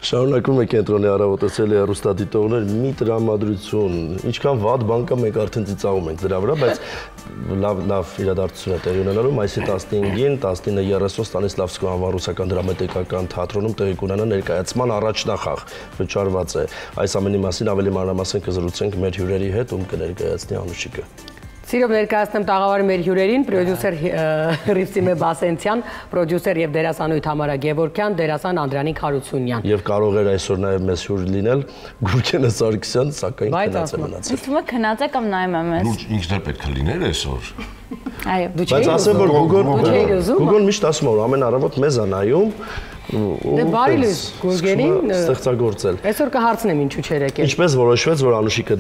Շարունակում է կենտրոնի առավոտացել հեռուստադիտողներ մի տրամադրություն, ինչքան վատ բան կա մենք արդեն ծիծաղում ենք դրա վրա, բայց լավ իրադարձություն է տեղի ունենալու մայիսի 15-ին 19:30 Ստանիսլավսկու անվան ռուսական դրամատիկական թատրոնում տեղի կունենա ներկայացման առաջնախաղ, վճարված է։ Այս ամենի մասին ավելի մանրամասն կզրուցենք մեր հյուրերի հետ, ում կներկայացնի Անուշիկը։ Սիրով ներկայացնեմ տաղավարի մեր հյուրերին, պրոդյուսեր Հռիփսիմե Բասենցյան, պրոդյուսեր եւ դերասանուհի Թամարա Գևորգյան, դերասան Անդրանիկ Հարությունյան։ Եվ կարող էր այսօր նաեւ մեզ հյուր լինել Գուրգենը Սարգսյան, սակայն քնած է մնացել։ Իսկ ո՞ւմ քնած է կամ նայում եմ ես։ Լուրջ ինքն էլ պետք է լիներ այսօր։ Այո։ Բայց ասեմ որ Գուրգեն միշտ ասում է ամեն առավոտ մեզ է նայում Դե բարի լույս Գուրգենին ստեղծագործել։ Այսօր կհարցնեմ ինչու չէր եկել։ Ինչպես որոշվեց, որ Անուշիկը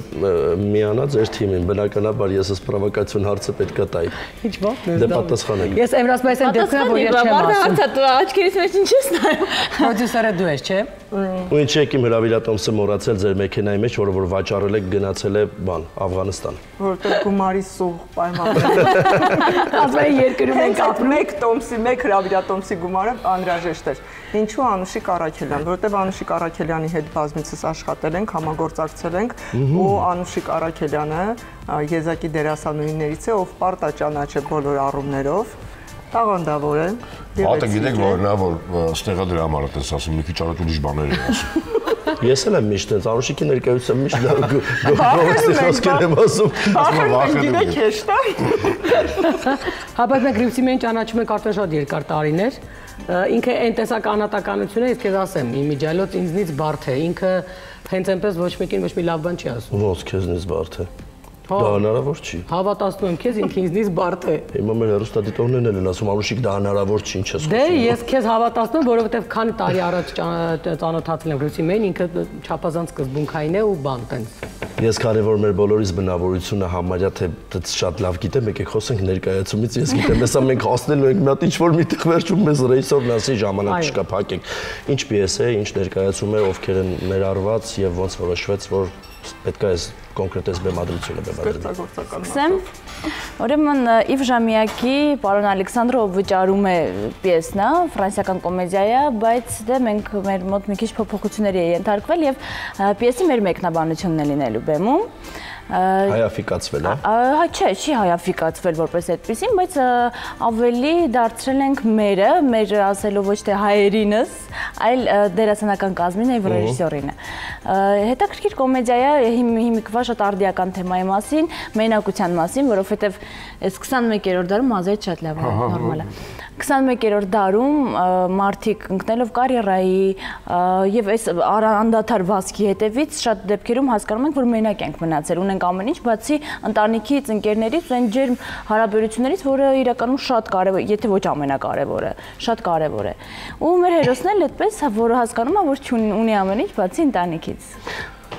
միանա ձեր թիմին, բնականաբար ես այս պրովոկացիոն հարցը պետք է տայի։ Ինչ բան։ Դե պատասխանեմ։ Ես Էմրասմայիսյան դեպքում որ ես չեմ ասում։ Հարցը աչքերից մեջ ինչ ես նայում։ Պրոդյուսերը դու ես, չէ։ Ու ինչ եք իմ հրավիրատոմսը մոռացել ձեր մեքենայի մեջ, որ վաճառել եք գնացել է բան, Աֆղանստան։ Որտեղ գումարի սուղ պայմաններ։ Ասում են երկրում ենք ապրում։ Մեկ տոմսի, մեկ հրավիրատոմսի գումարը անհրաժեշտ էր։ Ինչու Անուշիկ Առաքելյան, որտեղ Անուշիկ Առաքելյանի հետ բազմիցս աշխատել ենք, համագործակցել ենք, ու Անուշիկ Առաքելյանը եզակի դերասանուհիներից է, ով պարտա ճանաչել բոլոր առումներով, տաղանդավոր է։ Հատը գիտեք որ նա որ ստեղա դրա համար է ասում, մի քիչ առատ ուրիշ բաներ է ասում։ Ես էլ եմ միշտ այնց Անուշիկի ներկայությամբ միշտ գողոստի խոսքեր եմ ասում։ Գիտեք հեշտ է։ Հա, բայց մենք Հռիփսիմեին ճանաչում ենք արդեն շատ երկար տարիներ։ Ինքը այն տեսակ անհատականություն է, ես քեզ ասեմ, իմիջիալոց ինձնից բարդ է, ինքը հենց այնպես ոչ մեկին ոչ մի լավ բան չի ասում։ Ոնց քեզնից բարդ է։ Դա հնարավոր չի։ Հավատացնում եմ քեզ, ինքը ինձնից բարդ է։ Հիմա մեր հեռուստադիտողներն են ասում Անուշիկ դա հնարավոր չի, ինչ ես խոսում։ Դե ես քեզ հավատացնում, որովհետև քանի տարի առաջ ծանոթացել եմ Հռիփսիմեին, ինքը չափազանց սկզբունքային է ու բան տենց։ Ես քանի որ մեր բոլորիս բնավորությունը համարյա թե շատ լավ գիտեմ, եկեք խոսենք ներկայացումից, ես գիտեմ, հեսա մենք հասնելու ենք մի հատ ինչ-որ միտեղ վերջում մեզ ռեյսորն ասի ժամանակ չկա, փակենք։ Ինչ պիես է, ինչ ներկայացում է, ովքեր են ներառված եւ ոնց որոշվեց, որ պետք է այս կոնկրետ այս բեմադրությունը Սկսեմ, ուրեմն Իվ Ժամիակի պարոն Ալեքսանդրով վճարում է պիեսն, ֆրանսիական կոմեդիա է, բայց դե մենք մեր մոտ մի քիչ փոփոխությունների է ենթարկվել եւ պիեսի մեր մեկնաբանությունն է լինելու բեմում։ Հայաֆիկացվել է։ Հա չէ, չի հայաֆիկացվել որպես այդպեսին, բայց ավելի դարձրել ենք մեր ասելով ոչ թե հայերինս, այլ դերասանական կազմին եւ ռեժիսորինը։ Հետաքրքիր կոմեդիա է, հիմիկվա շատ արդիական թեմայի մասին, մենակության մասին, որովհետեւ այս 21-րդ դարում ազատ շատ լավ է, նորմալ է։ 21-րդ դարում մարդիկ ընկնելով կարիերայի եւ այս անդադար վազքի հետևից շատ դեպքերում հասկանում ենք, որ մենակ ենք մնացել, ունենք ամեն ինչ, բացի ընտանիքից, ընկերներից ու այն ջերմ հարաբերություններից, որը իրականում շատ կարևոր, եթե ոչ ամենակարևորը, շատ կարևոր է։ Ու մեր հերոսն էլ այդպես, որը հասկանում է, որ ունի ամեն ինչ, բացի ընտանիքից։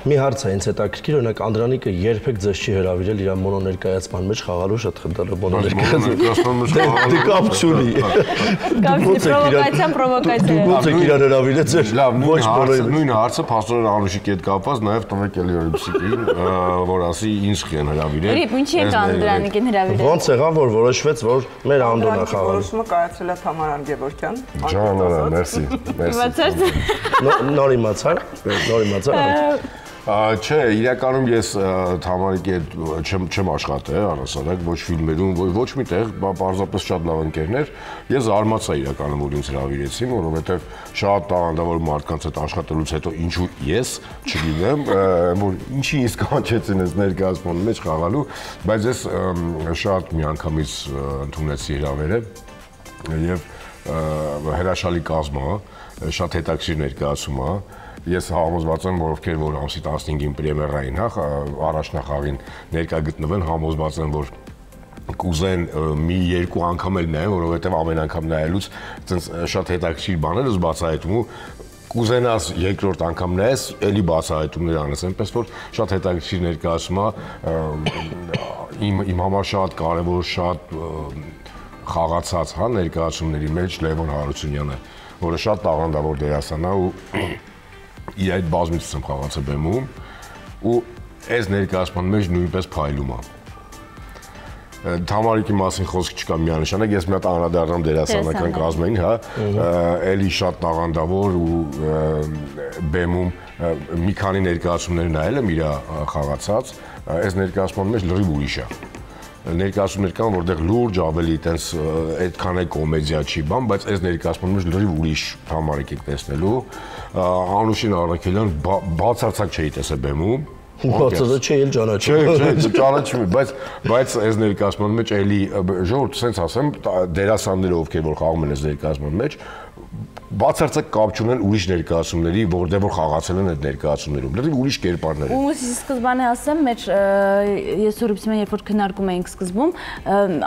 Մի հարց է ինձ հետաքրքիր, օրինակ Անդրանիկը երբեք ձեզ չի հրավիրել իր մոնոներկայացման մեջ խաղալու շատ խնդալը մոնոներկայացման մեջ խաղալու կապ չունի։ Պրովոկացիա։ Ոնց եք իրար հրավիրեցել։ Լավ, նույն հարցը փաստորեն Անուշիկի հետ կապված նաև տվեք էլի Հռիփսիմեին, որ ասի ինձ են հրավիրել։ Հռիփ, ինչի եք Անդրանիկին հրավիրել։ Ոնց եղավ, որ որոշվեց, որ մեր Անդոնը խաղալու։ Որոշումը կայացրել է Թամարան Գևորգյան։ Ջանարա, մերսի։ Նոր իմացար։ Չէ, իրականում ես Թամարիկի հետ չեմ աշխատել առասարակ, ոչ ֆիլմերում, ոչ միտեղ, պարզապես շատ լավ ընկերներ։ Ես զարմացա իրականում, որ ինձ հրավիրեցին, որովհետև շատ տաղանդավոր մարդկանց հետ աշխատելուց հետո ինչու ես չգիտեմ, որ ինչի ինձ կանչեցին այս ներկայացման մեջ խաղալու, բայց ես շատ միանգամից ընդունեցի հրավերը եւ հրաշալի կազմ է, շատ հետաքրքիր ներկայացում է։ Ես համոզված եմ, որ ովքեր որ ամսի 15-ին պրեմիերային առաջնախաղին ներկա գտնվեն, համոզված եմ, որ կուզեն մի երկու անգամ էլ նայեն, որովհետև ամեն անգամ նայելուց այդպես շատ հետաքրքիր բաներ ես բացահայտում ու կուզենաս երկրորդ անգամ նայես, էլի բացահայտումներ անես, այնպես որ շատ հետաքրքիր ներկայացում է, իմ համար շատ կարևոր, շատ խաղացած ներկայացումների մեջ Լևոն Հարությունյանը, որը շատ տաղանդավոր դերասան է ու իր այդ բազմիցս եմ խաղացել բեմում ու այս ներկայացման մեջ նույնպես փայլում է։ Թամարիկի մասին խոսք չկա միանշանակ, ես մի հատ անդրադառնամ դերասանական կազմային, հա, էլի շատ տաղանդավոր ու բեմում մի քանի ներկայացումներ նայել եմ իր խաղացած, այս ներկայացման մեջ լրիվ ուրիշ է։ Ներկայացումներ կան, որտեղ լուրջ ավելի տենց այդքան է կոմեդիա չի բան, բայց այս ներկայացման մեջ լրիվ ուրիշ Թամարիկ եք տեսնելու։ Անուշին Առաքելյան բացարձակ չէի տեսել բեմում։ Բացարձակ չէի ճանաչում։ Չէ, ճանաչում, բայց այս ներկայացման մեջ էլի ժողովուրդ sense ասեմ, դերասանները ովքեր որ խաղում են այս ներկայացման մեջ բացարձակ կապ չունեն ուրիշ ներկայացումների, որտեղ որ խաղացել են այդ ներկայացումներում, լրիվ ուրիշ կերպարներ են։ Ու սկզբանե ասեմ, մեր ես ու Ռիփսիմեն երբ որ քննարկում էինք սկզբում,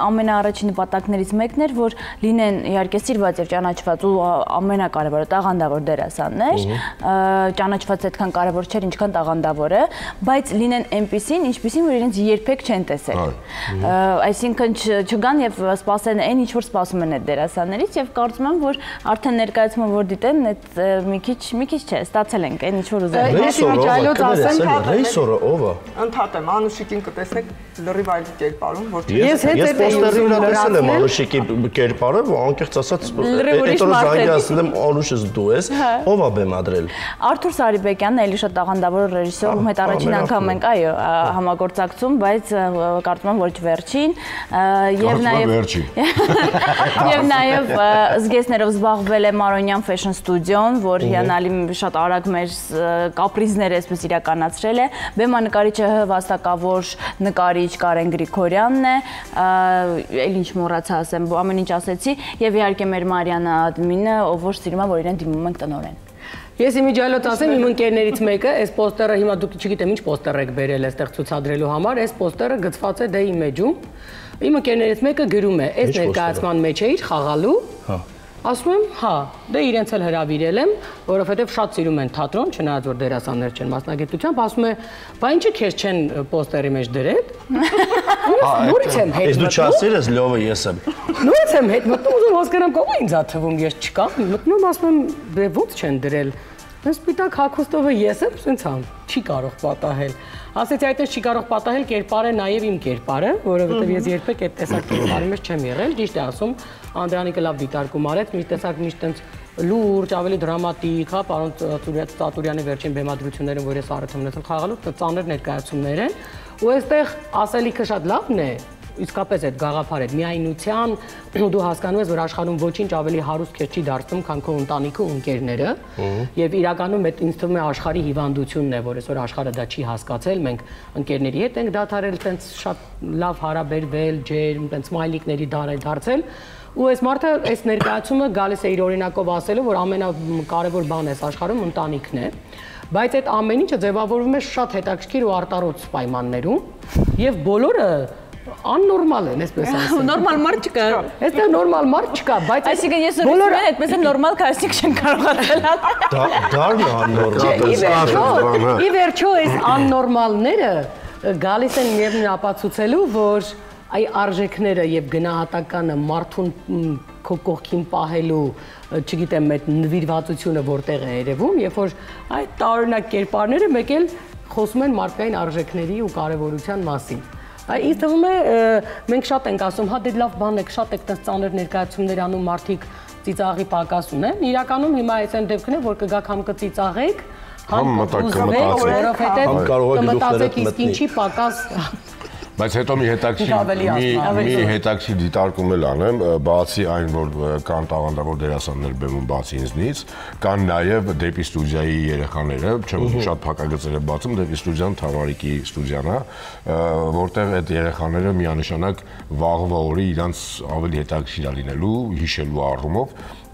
ամենաառաջին նպատակներից մեկն էր, որ լինեն իհարկե սիրված եւ ճանաչված ու ամենակարևորը տաղանդավոր դերասաններ, ճանաչված այդքան կարևոր չէր, ինչքան տաղանդավոր է, բայց լինեն այնպիսին, ինչպիսին, որ իրենց երբեք չեն տեսել։ Այսինքն չգան եւ սպասեն այն, ինչ որ սպասում են այդ դերասաններից եւ կարծում եմ, որ արդեն ներկայացումը որ դիտեն, այդ մի քիչ չէ, ստացել ենք այն ինչ որ ուզում ենք։ Ռեյսորը ով է։ Ընդհատեմ, Անուշիկին կտեսնեք լրիվ այլ կերպարում, որ ես պոստերի վրա տեսել եմ Անուշիկի կերպարը, անկեղծ ասած, հետո զանգի ասել եմ Անուշս դու ես, ով է բեմադրել։ Արթուր Սարիբեկյանն էլի շատ տաղանդավոր ռեժիսոր, ում հետ առաջին անգամ ենք, այո, համագործակցում, բայց կարծում եմ, որ չվերջին, եւ նաեւ զգեստներով զբաղվել է Մարոնյան Fashion Studio-ն, որ հիանալի շատ արագ մեր կապրիզները այսպես իրականացրել է։ Բեմանկարիչը վաստակավոր նկարիչ Կարեն Գրիգորյանն է, այլ ինչ մոռացա ասեմ, ամեն ինչ ասեցի, եւ իհարկե մեր Մարիանա Ադմինը, ով որ սիրում է, որ իրեն դիմում ենք տնօրեն։ Ես իմիջիայլոց ասեմ, իմ ընկերներից մեկը, այս պոստերը հիմա դուք չգիտեմ ինչ պոստեր եք բերել այստեղ ցուցադրելու համար, այս պոստերը գծված է դե իմեջում։ Իմ ընկերներից մեկը գրում է, այս ներկայացման մեջ էիր խաղալու։ Ասում եմ, հա, դե իրենց էլ հրավիրել եմ, որովհետև շատ սիրում են թատրոն, չնայած որ դերասաններ չեն մասնագիտությամբ, ասում է, բա ինչի քեզ չեն պոստերի մեջ դրել։ Նորից եմ հետ մտնում։ Ես դու չասիր ես լովը ես եմ։ Նորից եմ հետ մտնում, ուզում հասկանամ կողմ ինձ ա թվում, ես չկամ, մտնում ասում եմ, դե ո՞նց չեն դրել։ Սպիտակ հագուստովը ես եմ, սենց ամ, չի կարող պատահել։ Ասեցի այդպես չի կարող պատահել կերպարը նաև իմ կերպարը, որովհետև ես երբեք այդ տեսակ կերպարի մեջ չեմ եղել, ճիշտ է ասում, Անդրանիկը լավ դիտարկում արեց, մի տեսակ միշտ տենց լուրջ, ավելի դրամատիկ, հա, պարոն Ծատուրյանի վերջին բեմադրությունները, որ ես առիթ եմ ունեցել խաղալու, ծանր ներկայացումներ են, ու այստեղ ասելիքը շատ լավն է, իսկապես այդ գաղափարը, միայնության դու հասկանում ես, որ աշխարհում ոչինչ ավելի հարուստ քեզ չի դարձնում, քան քո ընտանիքը ու ընկերները, եւ իրականում այդ ինձ թվում է աշխարհի հիվանդությունն է, որ այսօր աշխարհը դա չի հասկացել, մենք ընկերների հետ ենք դադարել, տենց շատ լավ հարաբերվել, ջերմ, տենց սմայլիկների դարձել, ու այս մարդը այս ներկայացումը գալիս է իր օրինակով ասելու, որ ամենակարևոր բանը այս աշխարհում ընտանիքն է, բայց այդ ամեն ինչը ձևավորվում է շատ հետաքրքիր ու արտարոց պայմաններում, եւ բոլորը աննորմալ են, այսպես ասեմ։ Նորմալ մարդ չկա։ Այստեղ նորմալ մարդ չկա, բայց այսինքն ես բոլորը այդպես են նորմալ քարսիկ չեն կարողացել։ Դառն աննորմալ։ Ի վերջո այս աննորմալները գալիս են միևնույն ապացուցելու, որ այ արժեքները եւ գնահատականը մարդուն քո կողքին պահելու, չգիտեմ, այդ նվիրվածությունը որտեղ է երևում, երբ որ այդ տարօրինակ կերպարները մեկ էլ խոսում են մարդկային արժեքների ու կարեւորության մասին։ Ինձ թվում է մենք շատ ենք ասում, հա դե լավ բան եք, շատ եք տես ծանր ներկայացումներ անում, մարդիկ ծիծաղի պակաս ունեն։ Իրականում հիմա այս այն դեպքն է, որ կգաք համ կծիծաղեք, համ կուզվեք, որովհետև կմտածեք իսկ ինչի պակաս։ Բայց հետո մի հետաքրքիր դիտարկում էլ անեմ, բացի այն, որ կան տաղանդավոր դերասաններ բեմում բացի ինձնից, կան նաև դեպի ստուդիայի երեխաները, չեմ շատ փակագծեր եմ բացում, դեպի ստուդիան Թամարիկի ստուդիան է, որտեղ այդ երեխաները միանշանակ վաղվա օրի իրանց ավելի հետաքրքիր է լինելու, հիշելու առումով,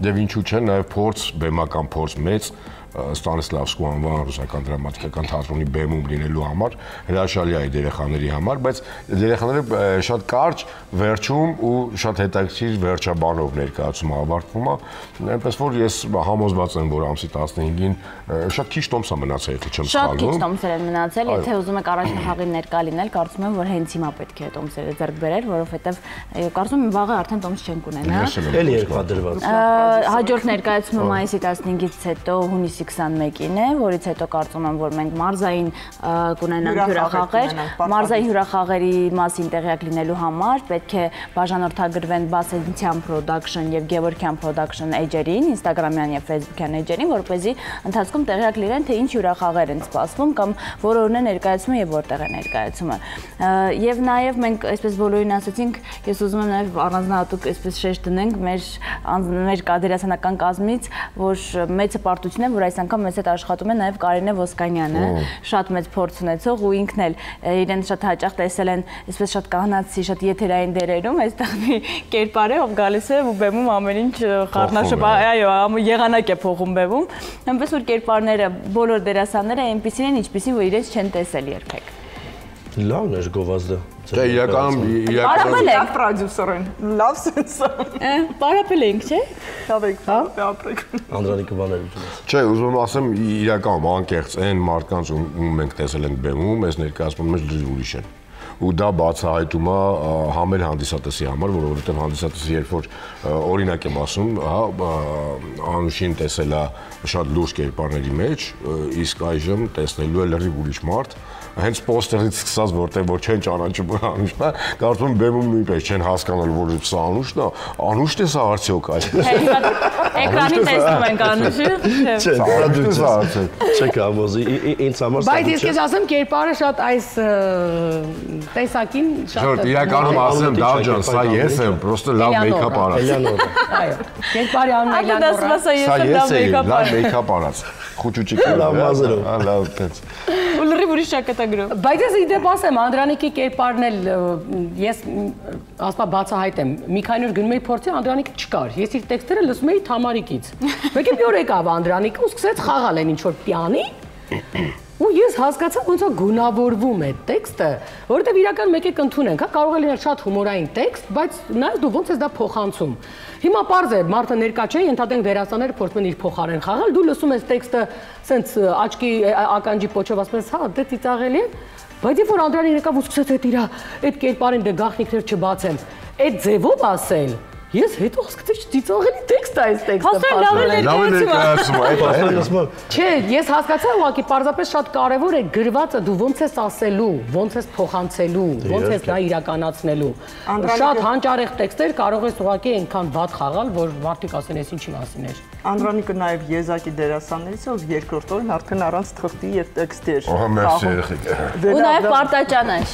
եւ ինչու՞ չէ, նաև փորձ, բեմական փորձ մեծ Ստանիսլավսկու անվան ռուսական դրամատիկական թատրոնի բեմում լինելու համար հրաշալի է այդ երեխաների համար, բայց երեխաները շատ կարճ վերջում ու շատ հետաքրքիր վերջաբանով ներկայացումը ավարտվում է, այնպես որ ես համոզված եմ, որ ամսի 15-ին շատ քիչ տոմս է մնացել, եթե չեմ սխալվում։ Շատ քիչ տոմսեր են մնացել, եթե ուզում եք առաջին խաղին ներկա լինել, կարծում եմ, որ հենց հիմա պետք է տոմսերը ձեռք բերել, որովհետև կարծում եմ վաղը արդեն տոմս չեն ունենա։ Էլի երկվադրված։ Հաջորդ ներկայացումը մայիսի 15-ից հետո հունիսի ամսի 21-ին է, որից հետո կարծում եմ, որ մենք մարզային կունենանք հյուրախաղեր, մարզային հյուրախաղերի մասին տեղյակ լինելու համար պետք է բաժանորդագրվեն Բասենցյան Production եւ Գևորգյան Production էջերին, Instagram-յան եւ Facebook-յան էջերին, որպեսզի ընթացքում տեղյակ լինեն, թե ինչ հյուրախաղեր են սպասվում կամ որորն է ներկայացումը եւ որտեղ է ներկայացումը։ Եվ նաեւ մենք այսպես բոլորին ասացինք, ես ուզում եմ նաեւ առանձնահատուկ այսպես շեշտ դնենք մեր կադրասանական կազմից, որ մեծ հպարտություն է, որ այս անգամ մեզ հետ աշխատում է նաեւ Կարինե Ոսկանյանը, շատ մեծ փորձ ունեցող ու ինքն էլ իրեն շատ հաճախ տեսել են այսպես շատ կանացի, շատ եթերային դերերում, այստեղ մի կերպար է, ով գալիս է ու բեմում ամեն ինչ խառնաշփ, այո, եղանակ է փողում բեմում, այնպես որ կերպարները, բոլոր դերասանները այնպեսին են, ինչպեսին որ իրենց չեն տեսել երբեք։ Լավն է գովազդը։ Չէ, իրականում պրոդյուսեր են, լավ սենսը։ Պարապել ենք, չէ։ Լավ եք, ապրեք։ Անդրանիկը բաներ ուզում ես։ Չէ, ուզում եմ ասեմ, իրականում անկեղծ այն մարդկանց, ում մենք տեսել ենք բեմում, այս ներկայացման մեջ լրիվ ուրիշ են։ Ու դա բացահայտում է համեր հանդիսատեսի համար, որովհետև հանդիսատեսը երբ որ օրինակ եմ ասում, Անուշին տեսել է շատ լուրջ կերպարների մեջ, իսկ այժմ տեսնելու է լրիվ ուրիշ մարդ, հենց պոստերից սկսած, որտեղ որ չեն ճանաչում Անուշն է, կարծում եմ բեմում նույնպես չեն հասկանալ, որ սա Անուշն է, Անուշն է սա արդյոք այլ։ Էկրանին տեսնում ենք Անուշը։ Չէ, պրոդյուսեր։ Չեք ամոզի, ինձ համար Բայց ես քեզ ասեմ, կերպարը շատ այս տեսակին շատ իրականում ասեմ Դավջան, սա ես եմ, պրոստը լավ մեյքափ արած։ Այո, կերպարի անունը Էլեոնորա։ Սա ես եմ, լավ մեյքափ արած։ Խուճուճիկ լավ մազերով, լավ տենց։ Ու լրիվ ուրիշ ճակատագրով։ Բայց ես իդեպ ասեմ, Անդրանիկի կերպարն էլ ես ասպա բացահայտեմ։ Մի քանի օր գնում էի փորձի, Անդրանիկը չկար։ Ես իր տեքստերը լսում էի Թամարիկից։ Մեկ մի օր եկավ Անդրանիկը ու սկսեց խաղալ այն ինչ որ պիանի։ Ու ես հասկացա ոնց է գունավորվում է տեքստը, որովհետև իրական մեկ եք ընդունենք, հա, կարող է լինել շատ հումորային տեքստ, բայց նայես դու ոնց ես դա փոխանցում։ Հիմա պարզ է, մարդը ներկա չէ, ենթադրենք դերասանները փորձում են իր փոխարեն խաղալ, դու լսում ես տեքստը սենց աչքի ականջի պոչով ասում ես, հա, դե ծիծաղելի է, բայց երբ որ Անդրանին եկավ ու սկսեց այդ կերպարին դե գաղտնիքներ չբացեմ, այդ ձևով ասել Ես հետո հասկացա ծիծաղելի տեքստ է այս տեքստը։ Լավ է ներկայացում, Չէ, ես հասկացա ուղղակի պարզապես շատ կարևոր է գրվածը դու ոնց ես ասելու, ոնց ես փոխանցելու, ոնց ես դա իրականացնելու։ Շատ հանճարեղ տեքստեր կարող ես ուղղակի այնքան վատ խաղալ, որ մարդիկ ասեն, ես ինչի մասին էր։ Անդրանիկը նաև եզակի դերասաններից է, ով երկրորդ օրն արդեն առանց թղթի եւ տեքստի էր։ Ահա, մերսի երեխեք։ Ու նաև պարտաճանաչ։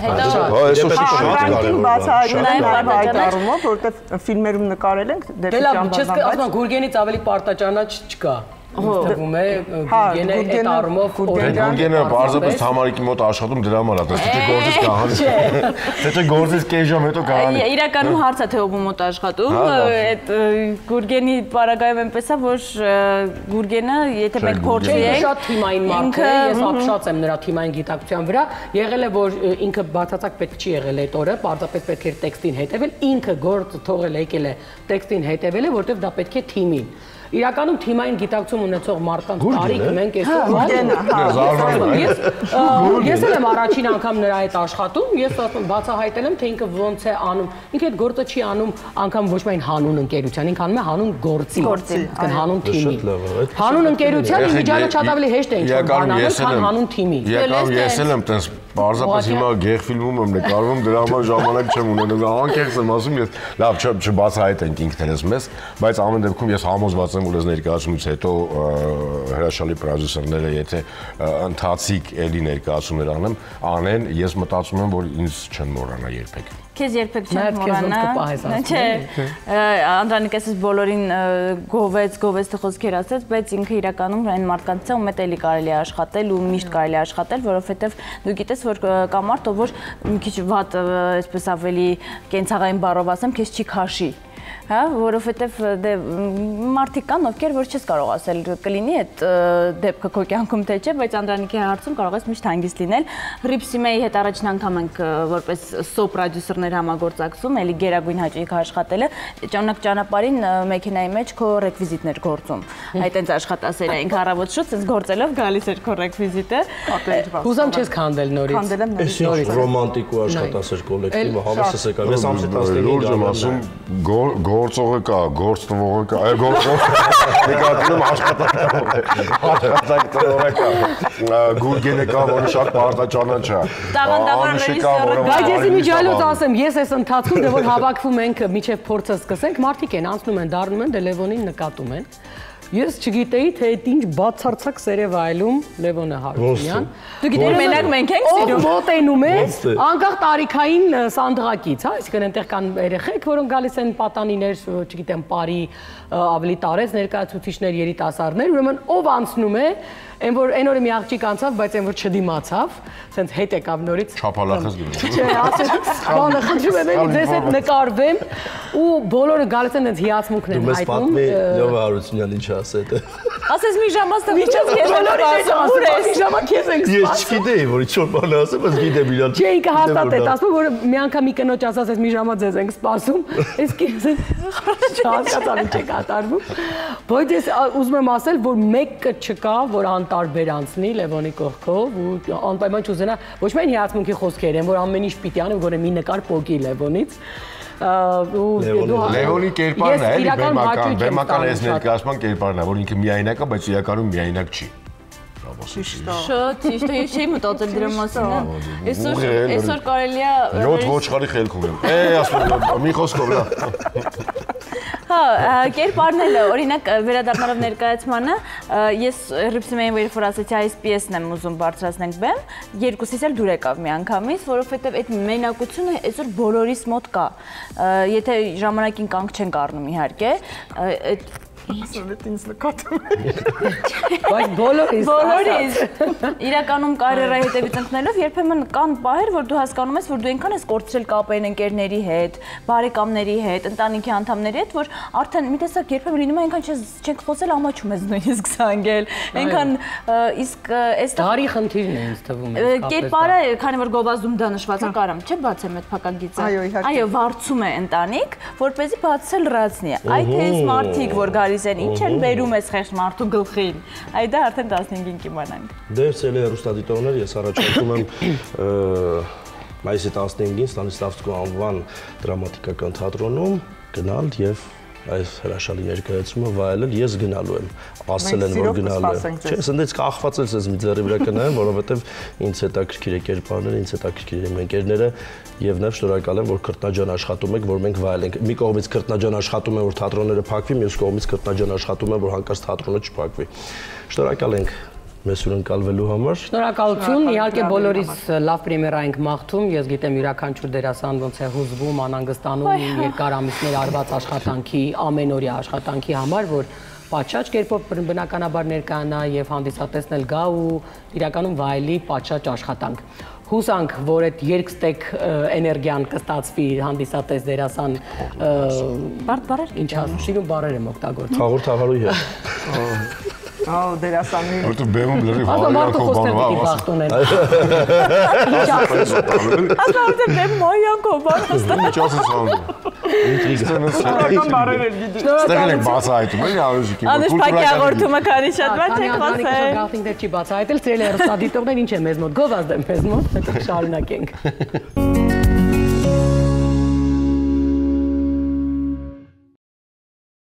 Հետո այսօր շատ կարևոր բացահայտել նաև այդ առումով, որովհետեւ ֆիլմերում նկարել ենք դեպի ճամբարը։ Չես ասում Գուրգենից ավելի պարտաճանաչ չկա։ Թվում է Գուրգենը այդ առումով Գուրգենը բարձրապես Թամարիկի մոտ աշխատում դրա համար է, թե գործից կհանի։ Թե գործից կես ժամ հետո կհանի։ Իրականում հարց է թե ով մոտ աշխատում, այդ Գուրգենի պարագայում այնպես է, որ Գուրգենը, եթե մենք փորձի ենք, շատ թիմային մարդ է, ես ապշած եմ նրա թիմային գիտակցության վրա, եղել է որ ինքը բացարձակ պետք չի եղել այդ օրը, պարզապես պետք էր տեքստին հետևել, ինքը գործը թողել եկել է տեքստին հետևել է, որովհետև դա պետք է թիմին։ Իրականում թիմային գիտակցում ունեցող մարդկանց տարիք մենք այսօր ես եմ առաջին անգամ նրա հետ աշխատում, ես բացահայտել եմ թե ինքը ոնց է անում, ինքը այդ գործը չի անում անգամ ոչ միայն հանուն ընկերության, ինքը անում է հանուն գործի, այսինքն հանուն թիմի։ Հանուն ընկերության իմիջիալը շատ ավելի հեշտ է ինչ-որ բան անել, քան հանուն թիմի։ Իրականում ես էլ եմ տես Պարզապես հիմա գեղ ֆիլմում եմ նկարվում, դրա համար ժամանակ չեմ ունենում, անկեղծ եմ ասում, ես լավ չբացահայտենք ինքներս մեզ, բայց ամեն դեպքում ես համոզված եմ, որ այս ներկայացումից հետո հրաշալի պրոդյուսերները, եթե ընթացիկ էլի ներկայացումներ անեն, ես մտածում եմ, որ ինձ չեն մոռանա երբեք։ Քեզ երբեք չեմ մոռանա։ Չէ, Անդրանիկ էսս բոլորին գովեց թե խոսքեր ասեց, բայց ինքը իրականում այն մարդկանց է, ում հետ էլի կարելի է աշխատել ու միշտ կարելի է աշխատել, որովհետև դու գիտես, որ կա մարդ, ով որ մի քիչ վատ, այսպես ավելի կենցաղային բառով ասեմ, քեզ չի քաշի։ Հա, որովհետև դե մարդիկ կան, ովքեր որ չես կարող ասել կլինի այդ դեպքը քո կյանքում թե չէ, բայց Անդրանիկի հարցում կարող ես միշտ հանգիստ լինել։ Ռիփսիմեի հետ առաջին անգամ ենք որպես սո պրոդյուսերներ համագործակցում, էլի գերագույն հաճույք աշխատելը, ճանապարհին մեքենայի մեջ քո ռեկվիզիտներ գործում։ Այդ այնց աշխատասեր էինք առավոտ շուտ, sense գործելով գալիս էր քո ռեկվիզիտը։ Ուզում չես քանդել նորից։ Քանդել եմ նորից։ Ռոմանտիկ ու աշխատասեր կոլեկտիվը հավեսս եկավ։ Ես ամսի 15-ին ասում Գործողը կա, գործ տվողը կա, նկատինում աշխատանք տվողը կա, Գուրգենը կա, որը շատ պարտաճանաչ է, Անուշը կա, որը Բայց ես իմիջիալոց ասեմ, ես այս ընթացքում դե որ հավաքվում ենք միջև փորձը սկսենք, մարդիկ են անցնում են, դառնում են, դե Լևոնին նկատում են։ Ես չգիտեի, թե այդ ինչ բացարձակ սերև այլում Լևոնը Հարությունյան։ Դու գիտես, մենակ մենք ենք սիրում։ Ով մոտենում է, անկախ տարիքային սանդղակից, հա, այսինքն այնտեղ կան երեխեք, որոնք գալիս են պատանիներ, չգիտեմ, բարի ավելի տարեց ներկայացուցիչներ, երիտասարդներ, ուրեմն ով անցնում է, այն որ այն օրը մի աղջիկ անցավ, բայց այն որ չդիմացավ, ասենց հետ եկավ նորից։ Չափալախս գնում։ Չէ, ասես, բանը խնդրում եմ, էլի ձեզ հետ նկարվեմ ու բոլորը գալիս են այնց հիացմունքն են հայտնում։ Դու մեզ պատմի Լևո Հարությունյան ինչ ասել է։ Ասես մի ժամ ասա, մի չես քեզ Ուր ես մի ժամանակ քեզ ենք Ես չգիտեի, որ ինչ-որ բան ասեմ, բայց գիտեմ իրան։ Չէ, ինքը հաստատ է, ասում որ մի անգամ մի կնոջ ասած ես մի ժամա ձեզ ենք սպասում, այս քեզ չհասկացա ինչ է կատարվում։ Բայց ես ուզում եմ ասել, որ մեկը չկա, որ անտարբեր անցնի Լևոնի կողքով ու անպայման չուզենա ոչ միայն հիացմունքի խոսքեր են, որ ամեն ինչ պիտի անի, որ մի նկար փոկի Լևոնից։ Լևոնի կերպարն է, էլի բեմական այս ներկայացման կերպարն է, որ ինքը միայնակ է, բայց իրականում միայնակ չի։ Շատ ճիշտ է, ես չէի մտածել դրա մասին։ Այսօր կարելի է 7 ոչխարի խելք ունեմ։ Ասում մի խոսքով լա։ Հա, կերպարները, օրինակ վերադառնալով ներկայացմանը, ես ռիփսում եմ, երբ որ ասեցի այս պիեսն եմ ուզում բարձրացնենք բեմ, երկուսից էլ դուր եկավ միանգամից, որովհետև այդ մենակությունը այսօր բոլորիս մոտ կա։ Եթե ժամանակին կանգ չենք առնում իհարկե, ինձ նկատում Բայց բոլորիս իրականում կարիերայի հետևից ընկնելով երբեմն կան պահեր, որ դու հասկանում ես, որ դու այնքան ես կորցրել կապերն ընկերների հետ, բարեկամների հետ, ընտանիքի անդամների հետ, որ արդեն մի տեսակ երբեմն լինում է այնքան չենք խոսել, ամաչում ես նույնիսկ զանգել, այնքան իսկ այստեղ դարի խնդիրն է ինձ թվում է։ Կերպարը, քանի որ գովազդում դա նշված է, կարամ չէ բացեմ այդ փակագիծը։ Այո, վարձում է ընտանիք, որպեսզի բացը լրացնի։ Այդ այս մարդիկ, որ գալիս են, ինչ են բերում այս խեղճ մարդու գլխին։ Այ դա արդեն 15-ին կիմանանք։ Դե սելի հեռուստադիտողներ, ես առաջարկում եմ մայիսի 15-ին Ստանիսլավսկու անվան դրամատիկական թատրոնում գնալ եւ այս հրաշալի ներկայացումը վայելել, ես գնալու եմ, ասել են որ գնալու եմ։ Չէ, սնդից կախված եմ ես մի ձեռի վրա կնայեմ, որովհետև ինձ հետաքրքիր է կերպարները, ինձ հետաքրքիր են ընկերները եւ նաեւ շնորհակալ եմ որ Քրտնաջան աշխատում եք, որ մենք վայելենք։ Մի կողմից Քրտնաջան աշխատում է որ թատրոնները փակվի, մյուս կողմից Քրտնաջան աշխատում է որ հանկարծ թատրոնը չփակվի։ Շնորհակալ ենք մեզ հյուրընկալվելու համար։ Շնորհակալություն, իհարկե բոլորիս լավ պրեմիերա ենք մաղթում, ես գիտեմ յուրաքանչյուր դերասան ոնց է հուզվում, անհանգստանում երկար ամիսներ արված աշխատանքի, ամենօրյա աշխատանքի համար, որ պատշաճ կերպով բնականաբար ներկայանա եւ հանդիսատեսն էլ գա ու իրականում վայելի պատշաճ աշխատանք։ Հուսանք, որ այդ երկստեք էներգիան կստացվի հանդիսատես դերասան բարդ ինչ ասում, շիրուն բարեր եմ օգտագործում։ Խաղաղարույ է։ Դերասանի Որտե բեմում լրիվ Մարիանքով բանում է։ Ասա որտե բեմ Մարիանքով բանում։ Ինչ ասես անում։ Ինտրիգա բարեր են գիտի։ Ստեղել եք բացահայտում, էլի Անուշիկի։ Անուշ Պակի հաղորդումը քանի շատ բան չեք խոսել։ Գաղտնիքներ չի բացահայտել, ծրել է հեռուստադիտողներ ինչ է մեզ մոտ, գովազդ է մեզ մոտ, հետո շարունակենք։